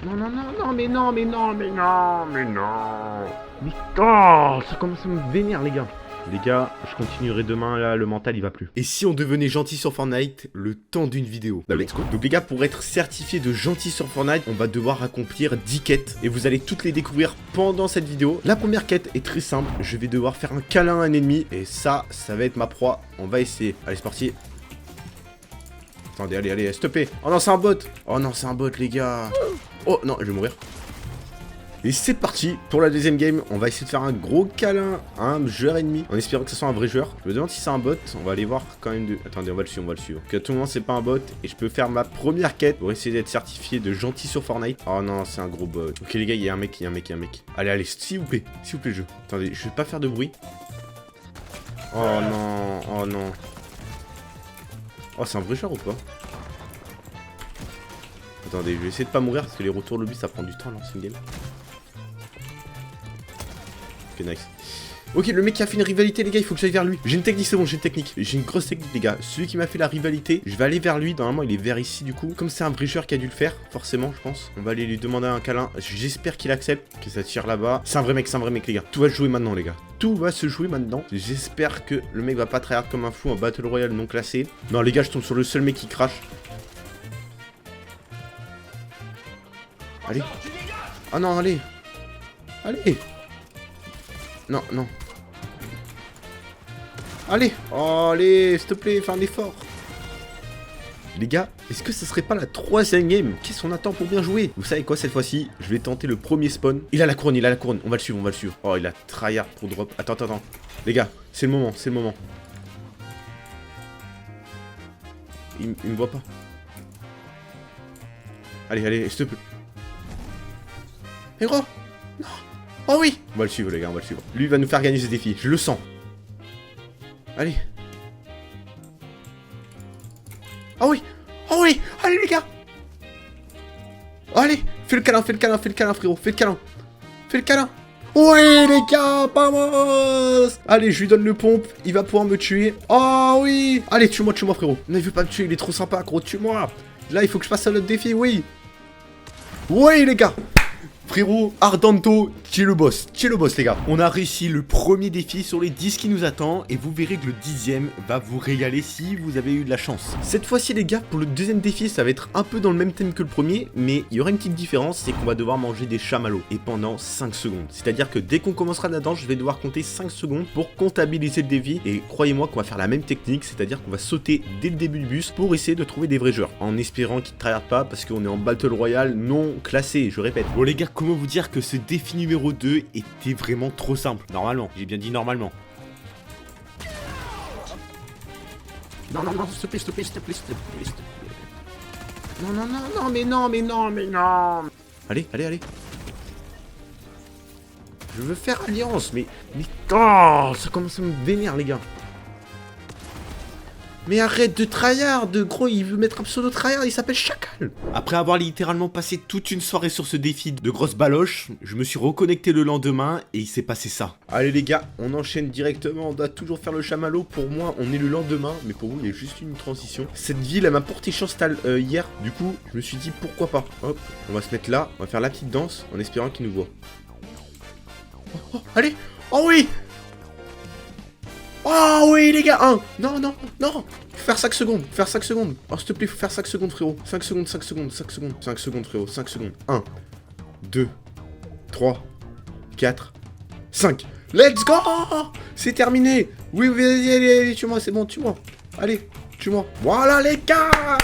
Non, non, non, non, mais non, mais non, mais non, mais non. Mais oh, ça commence à me vénère, les gars. Les gars, je continuerai demain, là, le mental, il va plus. Et si on devenait gentil sur Fortnite, le temps d'une vidéo? Bah let's go. Donc les gars, pour être certifié de gentil sur Fortnite, on va devoir accomplir 10 quêtes. Et vous allez toutes les découvrir pendant cette vidéo. La première quête est très simple. Je vais devoir faire un câlin à un ennemi. Et ça va être ma proie. On va essayer. Allez, c'est parti. Attendez, allez, s'il te plaît. Oh non, c'est un bot. Oh non, c'est un bot, les gars. Oh non, je vais mourir. Et c'est parti pour la deuxième game. On va essayer de faire un gros câlin à un joueur ennemi en espérant que ce soit un vrai joueur. Je me demande si c'est un bot. On va aller voir quand même de... Attendez, on va le suivre, Que à tout moment c'est pas un bot et je peux faire ma première quête pour essayer d'être certifié de gentil sur Fortnite. Oh non, c'est un gros bot. Ok les gars, il y a un mec, Allez, s'il vous plaît, jeu. Attendez, je vais pas faire de bruit. Oh non, oh non. Oh, c'est un vrai joueur ou pas? Attendez, je vais essayer de pas mourir parce que les retours lobby ça prend du temps à l'ancienne game. Ok, nice. Ok, le mec qui a fait une rivalité, les gars, il faut que j'aille vers lui. J'ai une technique, c'est bon, j'ai une technique. J'ai une grosse technique, les gars. Celui qui m'a fait la rivalité, je vais aller vers lui. Normalement, il est vers ici, du coup. Comme c'est un vrai joueur qui a dû le faire, forcément, je pense. On va aller lui demander un câlin. J'espère qu'il accepte, que ça tire là-bas. C'est un vrai mec, les gars. Tout va se jouer maintenant, les gars. Tout va se jouer maintenant. J'espère que le mec va pas tryhard comme un fou en Battle Royale non classé. Non, les gars, je tombe sur le seul mec qui crache. Allez. Oh non, allez. Allez. Non, non. Allez. Oh, allez, s'il te plaît, fais un effort. Les gars, est-ce que ce serait pas la troisième game? Qu'est-ce qu'on attend pour bien jouer? Vous savez quoi, cette fois-ci, je vais tenter le premier spawn. Il a la couronne, On va le suivre, Oh, il a tryhard pour drop. Attends. Les gars, c'est le moment, Il me voit pas. Allez, s'il te plaît. Mais gros! Non! Oh oui! On va le suivre, les gars, Lui, il va nous faire gagner ce défi, je le sens. Allez. Oh oui! Allez, les gars! Allez! Fais le câlin, frérot, fais le câlin! Ouais, les gars, vamos! Allez, je lui donne le pompe, il va pouvoir me tuer. Oh oui! Allez, tue-moi, frérot. Non, il veut pas me tuer, il est trop sympa, gros, tue-moi! Là, il faut que je fasse un autre défi, oui! Oui, les gars! Frérot, Ardento, qui est le boss, les gars. On a réussi le premier défi sur les 10 qui nous attend et vous verrez que le 10e va vous régaler si vous avez eu de la chance. Cette fois-ci, les gars, pour le deuxième défi, ça va être un peu dans le même thème que le premier, mais il y aura une petite différence, c'est qu'on va devoir manger des chamallows et pendant 5 secondes. C'est-à-dire que dès qu'on commencera là-dedans, je vais devoir compter 5 secondes pour comptabiliser le défi et croyez-moi qu'on va faire la même technique, c'est-à-dire qu'on va sauter dès le début du bus pour essayer de trouver des vrais joueurs en espérant qu'ils ne tryhardent pas parce qu'on est en Battle Royale non classé, je répète. Bon les gars, comment vous dire que ce défi numéro 2 était vraiment trop simple? Normalement, j'ai bien dit normalement. Non, s'il te plaît. Non, mais non. Allez. Je veux faire alliance, mais oh, ça commence à me vénère, les gars. Mais arrête de tryhard, gros, il veut mettre un pseudo tryhard, il s'appelle Chacal. Après avoir littéralement passé toute une soirée sur ce défi de grosse baloche, je me suis reconnecté le lendemain et il s'est passé ça. Allez les gars, on enchaîne directement, on doit toujours faire le chamallow. Pour moi, on est le lendemain, mais pour vous, il y a juste une transition. Cette ville, elle m'a porté chance hier, du coup, je me suis dit pourquoi pas. Hop, on va se mettre là, on va faire la petite danse en espérant qu'il nous voit. Oh, allez. Oh oui. Oh oui les gars, non. Faut faire 5 secondes, Oh s'il te plaît, faut faire 5 secondes frérot. 5 secondes frérot, 5 secondes. 1, 2, 3, 4, 5. Let's go. C'est terminé. Oui, allez, tue-moi, c'est bon, tue-moi. Allez, tue-moi. Voilà les gars.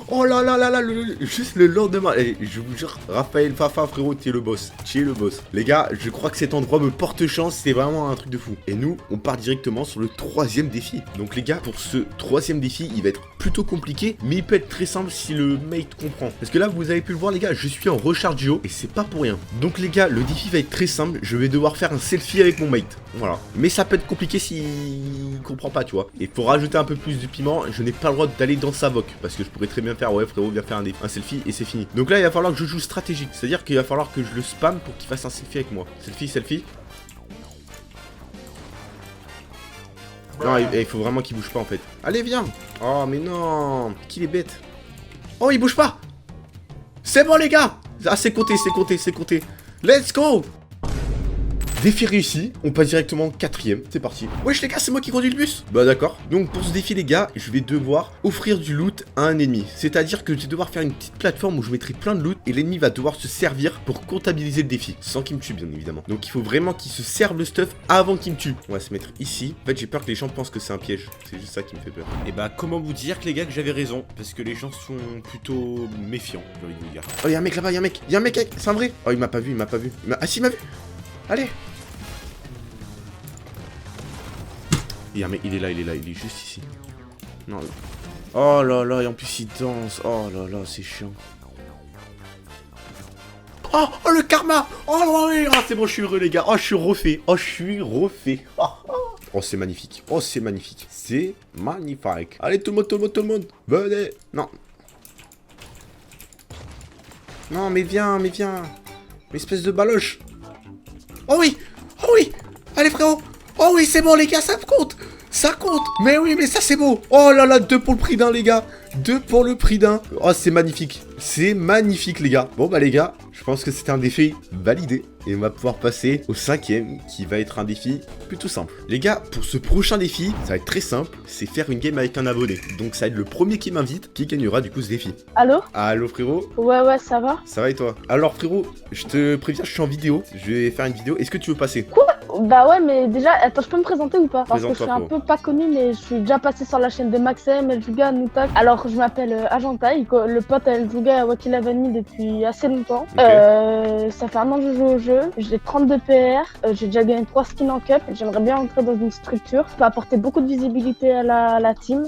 Oh là là, juste le lendemain. Et je vous jure, Raphaël Fafa, frérot, tu es le boss. Les gars, je crois que cet endroit me porte chance. C'est vraiment un truc de fou. Et nous, on part directement sur le troisième défi. Donc les gars, pour ce troisième défi, il va être plutôt compliqué, mais il peut être très simple si le mate comprend. Parce que là, vous avez pu le voir, les gars, je suis en recharge duo et c'est pas pour rien. Donc les gars, le défi va être très simple. Je vais devoir faire un selfie avec mon mate. Voilà. Mais ça peut être compliqué s'il comprend pas, tu vois. Et pour rajouter un peu plus de piment, je n'ai pas le droit d'aller dans sa voc. Parce que je pourrais très bien faire, ouais frérot, viens faire un selfie et c'est fini. Donc là, il va falloir que je joue stratégique. C'est-à-dire qu'il va falloir que je le spam pour qu'il fasse un selfie avec moi. Selfie. Non, il faut vraiment qu'il bouge pas en fait. Allez, viens. Oh, mais non. Qu'il est bête. Oh, il bouge pas. C'est bon, les gars. Ah, c'est compté, c'est compté, c'est compté. Let's go. Défi réussi, on passe directement 4ème, c'est parti. Wesh les gars, c'est moi qui conduis le bus. Bah d'accord. Donc pour ce défi les gars, je vais devoir offrir du loot à un ennemi. C'est-à-dire que je vais devoir faire une petite plateforme où je mettrai plein de loot et l'ennemi va devoir se servir pour comptabiliser le défi. Sans qu'il me tue bien évidemment. Donc il faut vraiment qu'il se serve le stuff avant qu'il me tue. On va se mettre ici. En fait j'ai peur que les gens pensent que c'est un piège. C'est juste ça qui me fait peur. Et bah comment vous dire que les gars que j'avais raison. Parce que les gens sont plutôt méfiants, j'ai envie de vous dire. Oh y'a un mec là-bas, y'a un mec, c'est un vrai. Oh il m'a pas vu, il m'a pas vu. Ah si il m'a vu. Allez. Il y a un mec, il est là, il est juste ici. Non. Oh là là, et en plus il danse. Oh là là, c'est chiant. Oh, oh le karma. Oh oui, oh, c'est bon, je suis heureux les gars. Oh, je suis refait. Oh, je suis refait. Oh, c'est magnifique. Oh, c'est magnifique. C'est magnifique. Allez, tout le monde. Venez. Non. Non, mais viens. Espèce de baloche. Oh oui. Allez, frérot. Oh oui, c'est bon, les gars, ça compte. Ça compte. Mais oui, mais ça, c'est beau. Oh là là, 2 pour le prix d'un, les gars. 2 pour le prix d'un. Oh, c'est magnifique. C'est magnifique, les gars. Bon, bah, les gars, je pense que c'était un défi validé. Et on va pouvoir passer au 5ème, qui va être un défi plutôt simple. Les gars, pour ce prochain défi, ça va être très simple. C'est faire une game avec un abonné. Donc, ça va être le premier qui m'invite qui gagnera, du coup, ce défi. Allô? Allô, frérot? Ouais, ça va? Ça va et toi? Alors, frérot, je te préviens, je suis en vidéo. Je vais faire une vidéo. Est-ce que tu veux passer? Quoi? Bah ouais, mais déjà, attends, je peux me présenter ou pas? Parce que je suis un Présente-toi, peu pas connu, mais je suis déjà passé sur la chaîne de Maxem, Eljuga, Noutak. Alors, je m'appelle Ajantai, le pote à Eljuga à Wakil Avani depuis assez longtemps. Ok. Ça fait un an que je joue au jeu, j'ai 32 PR, j'ai déjà gagné 3 skins en cup. J'aimerais bien entrer dans une structure, ça peut apporter beaucoup de visibilité à la team.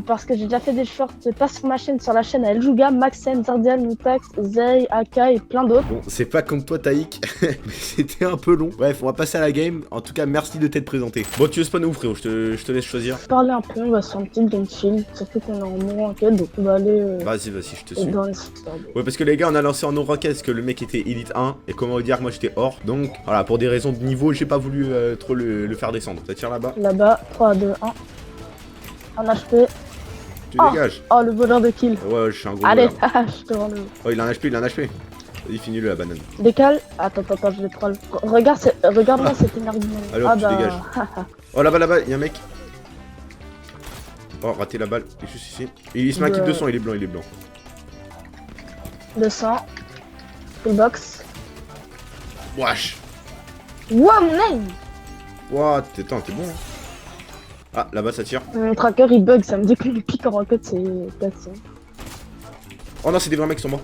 Parce que j'ai déjà fait des shorts, pas sur ma chaîne, sur la chaîne à Eljuga, Maxem, Zardial, Noutak, Zay, Aka et plein d'autres. Bon, c'est pas comme toi, Taïk, mais c'était un peu long. Bref, on va passer à la game. En tout cas, merci de t'être présenté. Bon, tu veux spawn où, frérot? Je te laisse choisir. Parler un peu, on va sur une petite game chill, surtout qu'on est en mode enquête, donc on va aller Vas-y, je te suis. dans les secteurs. Ouais, parce que les gars, on a lancé en no ranked parce que le mec était Elite 1. Et comment vous dire que moi j'étais hors. Donc, voilà, pour des raisons de niveau, j'ai pas voulu trop le faire descendre. Ça tire là-bas. Là-bas, 3, 2, 1. Un HP. Tu Oh. dégages. Oh, le voleur de kill. Ouais, je suis un gros Allez, voleur. je te rends le. Oh, il a un HP. Vas-y, finis-le, la banane. Décale. Attends, je vais troll. Regarde-moi cette énergie. Alors, tu dégages. Oh, là-bas, il y a un mec. Oh, raté la balle. Il est juste ici. Il se met un kill de sang, il est blanc. 200. Full box. Wesh. Wow, mon aim. Ouah, t'es bon. Hein. Ah, là-bas, ça tire. Mon tracker il bug, ça me dit que le pic en rocket c'est passé. Oh non, c'est des vrais mecs qui sont morts.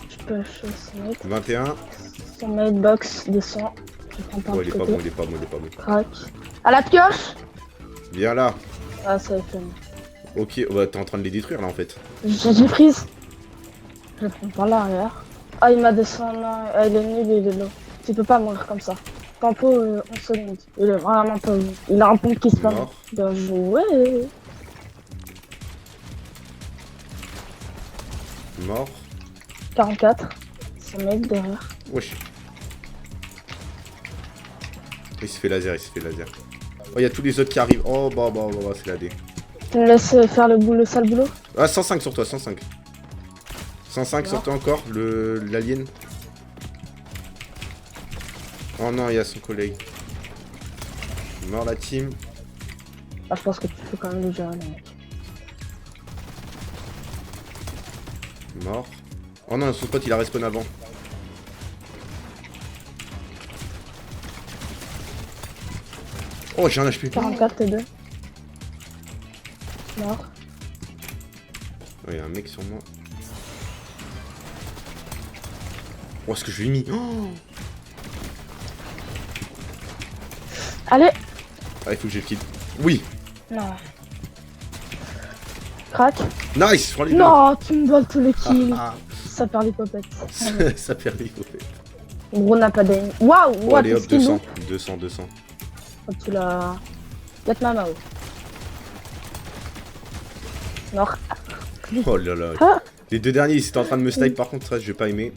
Je peux acheter ce mec. 21. Son mate box 200. Je prends par Oh, le il est pas côté. bon, il est pas bon. Crac. À la pioche. Viens là. Ah, ça fait. Ok, bah, t'es en train de les détruire là en fait. J'ai prise. Je prends par l'arrière. Ah, il m'a descendu. Ah, il est nul, il est low. Tu peux pas mourir comme ça. Tempo 11 secondes. Il est vraiment pas bon. Il a un pompe qui se passe. Mort. Bien joué. Mort. 44. C'est mec derrière. Wesh. Il se fait laser. Oh, il y a tous les autres qui arrivent. Oh, bah, c'est la D. Tu me laisses faire le sale boulot? Ah, 105 sur toi, 105. 105 sur toi encore, l'alien. Oh non, il y a son collègue. Mort la team. Ah, je pense que tu peux quand même le gérer, mec. Mort. Oh non, son pote il a respawn avant. Oh, j'ai un HP. 44 T2. Mort. Oh, il y a un mec sur moi. Oh, ce que je lui ai mis. Oh, Allez. ah, il faut que j'ai le kill. Oui. Non. Crac. Nice, je prends les deux. Non, tu me voles tous les kills. Ah, Ça perd les popettes. ah. Ça perd les fait. Gros n'a pas d'aim. Waouh, Oh, what allez hop, skill 200. Oh, tu l'as. Get ma Mao. Mort. Oh là là. Ah. Les deux derniers, ils étaient en train de me snipe, par contre, ça, j'ai pas aimé.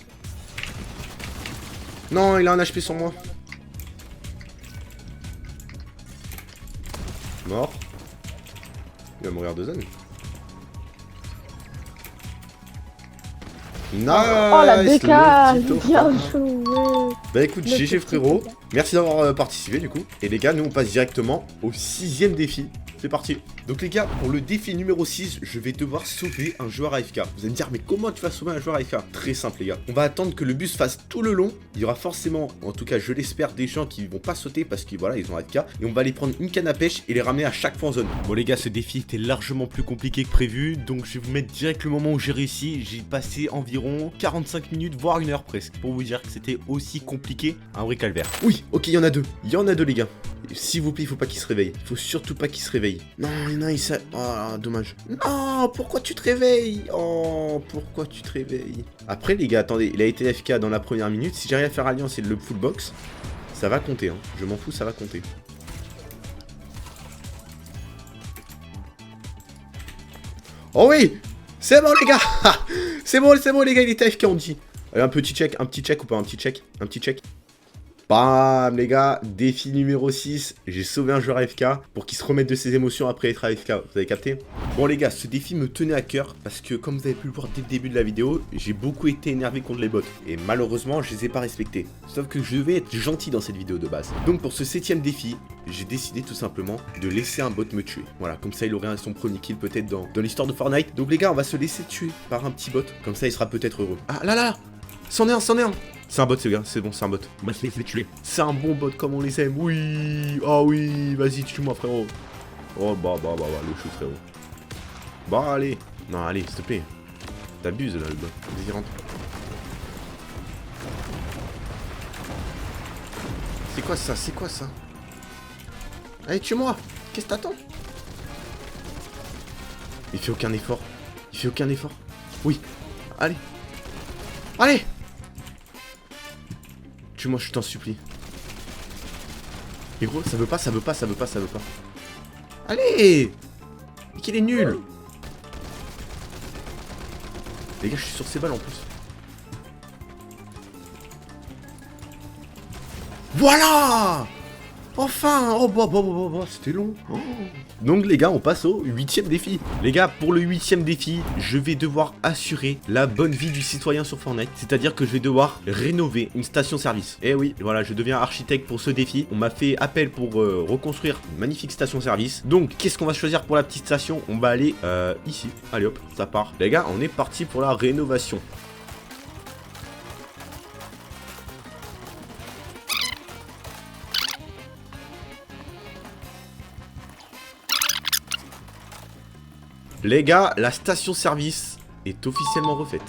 Non, il a un HP sur moi. Mort. Il va mourir de zone. Nice. Oh la DK, le petit bien top. joué. Bah écoute, Le GG petit frérot. DK. Merci d'avoir participé du coup. Et les gars, nous on passe directement au 6ème défi. C'est parti. Donc les gars, pour le défi numéro 6, je vais devoir sauver un joueur AFK. Vous allez me dire, mais comment tu vas sauver un joueur AFK? Très simple les gars. On va attendre que le bus fasse tout le long. Il y aura forcément, en tout cas je l'espère, des gens qui vont pas sauter parce qu'ils voilà, ils ont AFK. Et on va aller prendre une canne à pêche et les ramener à chaque fois en zone. Bon les gars, ce défi était largement plus compliqué que prévu. Donc je vais vous mettre direct le moment où j'ai réussi. J'ai passé environ 45 minutes, voire 1 heure presque, pour vous dire que c'était aussi compliqué. Un vrai calvaire. Oui, ok, il y en a deux. Il y en a deux les gars. S'il vous plaît, il faut pas qu'il se réveille. Il faut surtout pas qu'il se réveille. Non, il s'est... Oh, dommage. Non, pourquoi tu te réveilles? Oh, pourquoi tu te réveilles? Après, les gars, attendez, il a été AFK dans la première minute. Si j'arrive à faire alliance et le full box, ça va compter, hein. Je m'en fous, ça va compter. Oh oui! C'est bon, les gars! C'est bon, les gars, il était AFK, on dit. Allez, un petit check ou pas? Un petit check. Bam les gars, défi numéro 6, j'ai sauvé un joueur AFK pour qu'il se remette de ses émotions après être AFK, vous avez capté? Bon les gars, ce défi me tenait à cœur parce que comme vous avez pu le voir dès le début de la vidéo, j'ai beaucoup été énervé contre les bots et malheureusement je les ai pas respectés. Sauf que je vais être gentil dans cette vidéo de base. Donc pour ce 7ème défi, j'ai décidé tout simplement de laisser un bot me tuer. Voilà, comme ça il aurait son premier kill peut-être dans l'histoire de Fortnite. Donc les gars, on va se laisser tuer par un petit bot, comme ça il sera peut-être heureux. Ah là, c'en est un. C'est un bot, ces gars, c'est bon, c'est un bot. Moi, je l'ai tué. C'est un bon bot comme on les aime. Oui. Oh oui, vas-y, tue-moi, frérot. Oh, bah, le chou, frérot. Bah, allez. Non, allez, s'il te plaît. T'abuses, là, le bot. Vas-y, rentre. C'est quoi ça? Allez, tue-moi. Qu'est-ce que t'attends? Il fait aucun effort. Oui. Allez. Tue-moi, je t'en supplie. Et gros, ça veut pas. Allez! Mais qu'il est nul! Les gars, je suis sur ces balles en plus. Voilà! Enfin! Oh bah, c'était long. Oh. Donc les gars, on passe au 8ème défi. Les gars, pour le 8ème défi, je vais devoir assurer la bonne vie du citoyen sur Fortnite. C'est-à-dire que je vais devoir rénover une station-service. Et oui, voilà, je deviens architecte pour ce défi. On m'a fait appel pour reconstruire une magnifique station-service. Donc, qu'est-ce qu'on va choisir pour la petite station? On va aller ici. Allez hop, ça part. Les gars, on est parti pour la rénovation. Les gars, la station-service est officiellement refaite.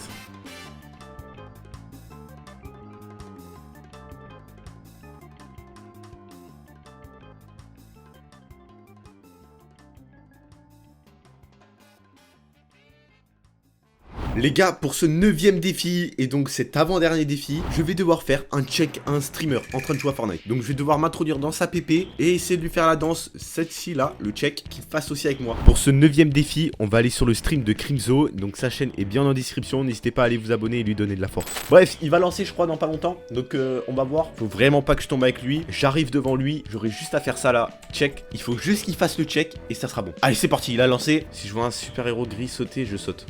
Les gars, pour ce 9ème défi, et donc cet avant-dernier défi, je vais devoir faire un check à un streamer en train de jouer à Fortnite. Donc je vais devoir m'introduire dans sa PP et essayer de lui faire la danse, cette-ci là, le check, qu'il fasse aussi avec moi. Pour ce 9ème défi, on va aller sur le stream de Crimzo, donc sa chaîne est bien en description, n'hésitez pas à aller vous abonner et lui donner de la force. Bref, il va lancer je crois dans pas longtemps, donc on va voir. Faut vraiment pas que je tombe avec lui, j'arrive devant lui, j'aurai juste à faire ça là, check. Il faut juste qu'il fasse le check et ça sera bon. Allez c'est parti, il a lancé. Si je vois un super héros gris sauter, je saute.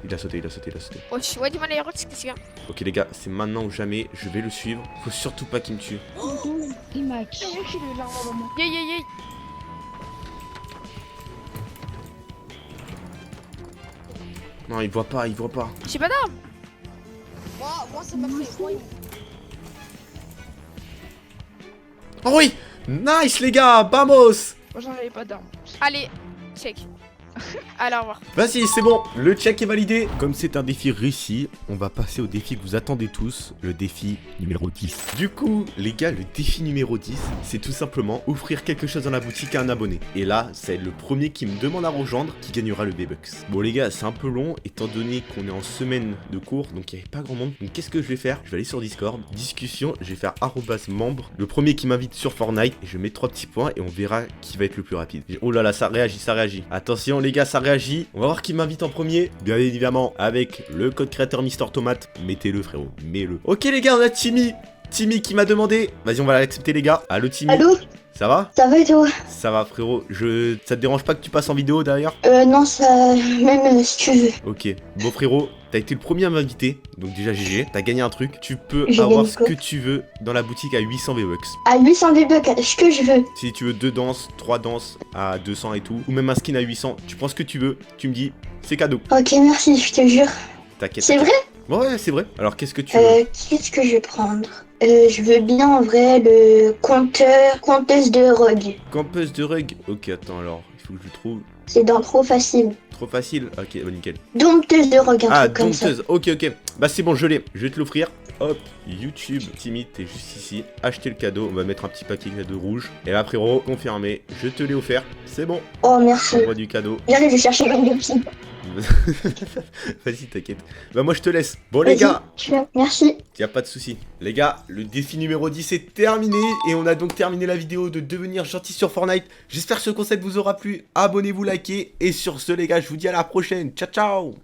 Il a sauté. Ouais, dis-moi les héros, qu'est-ce qu'il y a? Ok les gars, c'est maintenant ou jamais, je vais le suivre. Faut surtout pas qu'il me tue. Il m'a tué. Yay. Non, il voit pas. J'ai pas d'arme. Moi, c'est pas fait. Oh oui! Nice les gars, vamos! Moi, j'en avais pas d'arme. Allez, check. Allez, au revoir. Vas-y, c'est bon, le check est validé. Comme c'est un défi réussi, on va passer au défi que vous attendez tous, le défi numéro 10. Du coup, les gars, le défi numéro 10, c'est tout simplement offrir quelque chose dans la boutique à un abonné. Et là, c'est le premier qui me demande à rejoindre qui gagnera le V-Bucks. Bon les gars, c'est un peu long, étant donné qu'on est en semaine de cours, donc il n'y avait pas grand monde. Donc qu'est-ce que je vais faire? Je vais aller sur Discord, discussion, je vais faire @membre. Le premier qui m'invite sur Fortnite, et je mets 3 petits points et on verra qui va être le plus rapide. Oh là là, ça réagit. Attention les gars, ça réagit. On va voir qui m'invite en premier. Bien évidemment, avec le code créateur Mister Tomate. Mettez-le, frérot. Mets-le. Ok, les gars, on a Timmy. Timmy qui m'a demandé. Vas-y, on va l'accepter, les gars. Allô, Timmy. Allô? Ça va? Ça va et toi? Ça va frérot, ça te dérange pas que tu passes en vidéo derrière? Non, ça... Même si tu veux. Ok, bon frérot, t'as été le premier à m'inviter, donc déjà GG, t'as gagné un truc, tu peux J'ai avoir gagné ce quoi? que tu veux dans la boutique à 800 V-Bucks. À 800 V-Bucks, ce que je veux. Si tu veux 2 danses, 3 danses à 200 et tout, ou même un skin à 800, tu prends ce que tu veux, tu me dis, c'est cadeau. Ok, merci, je te jure. T'inquiète. C'est vrai? Ouais, c'est vrai. Alors qu'est-ce que tu veux? Qu'est-ce que je vais prendre? Je veux bien en vrai le conteuse de Rogue. Campeuse de rug. Ok, attends alors, il faut que je le trouve. C'est dans trop facile. Trop facile? Ok, bah nickel. Dompteuse de Rogue, un Ah, truc comme ça. dompteuse. Ok, ok. Bah c'est bon, je l'ai. Je vais te l'offrir. Hop, YouTube, Timmy, t'es juste ici. Acheter le cadeau, on va mettre un petit paquet cadeau rouge. Et là, frérot, confirmé, je te l'ai offert. C'est bon. Oh, merci. Envoie du cadeau. J'arrive, je chercher une aussi. Vas-y, t'inquiète. Bah moi, je te laisse. Bon, les Vas-y, gars, je fais. Merci. y a pas de souci. Les gars, le défi numéro 10 est terminé. Et on a donc terminé la vidéo de devenir gentil sur Fortnite. J'espère que ce concept vous aura plu. Abonnez-vous, likez. Et sur ce, les gars, je vous dis à la prochaine. Ciao, ciao.